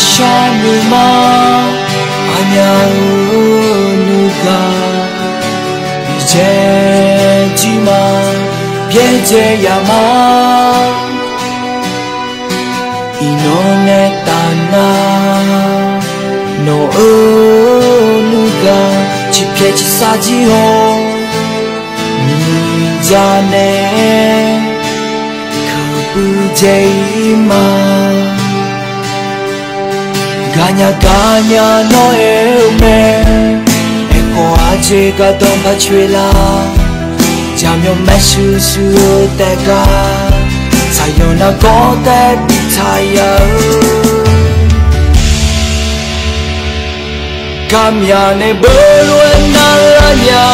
shanuma anya nuga jejima bieje yama inone tana no nuga chipye chisaji ho ni jane kabujema Ganya ganya no eume Eko aje ga domba chwela Jamyo meshu su tega Sayona kote bitaya Kamya ne beruen nalanya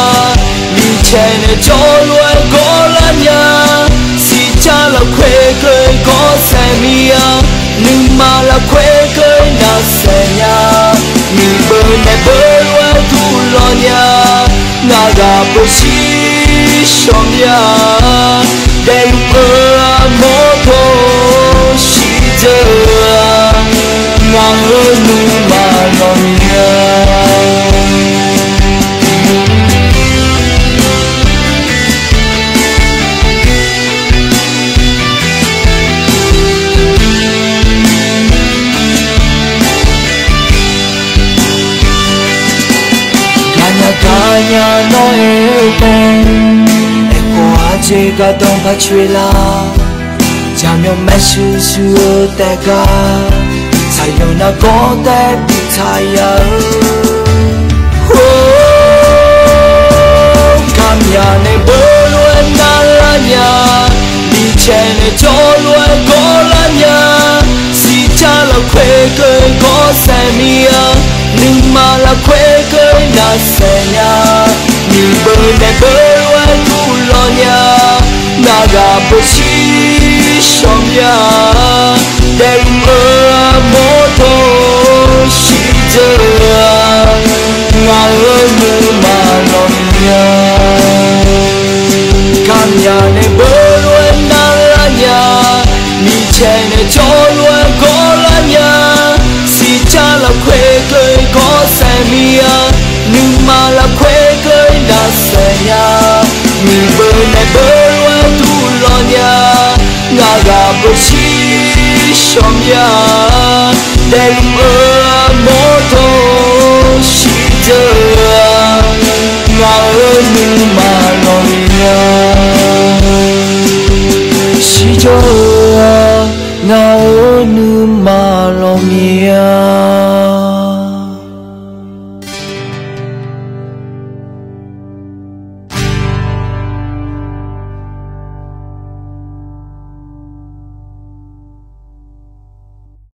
Li chene joluen golanya Si chala kwe kwe ko semia Nima la kwe kwe na senya Ni berne berwe tulonya Naga boshi shomya Delu moto shije Nga numa nomya Ganya no eupe Eko aje ga domba chwela Jamyo meshu su tega Sayona kote bitaya Kamya ne beruen nalanya Li chene joluen golanya Si chala kwe kwe ko semia Nima la kwe kwe na senya Ni berne berwe tulonya Naga boshi shomya Delu moto shije Nga numa nomya Kamya ne berwe nalanya Ni chene joluen golanya Si chala kwe kwe ko semia Nima la kwe kwe na senya Ni berne berwe tulonya Naga boshi shomya Delu moto shije Nga numa nomya Shijo Nga numa nomya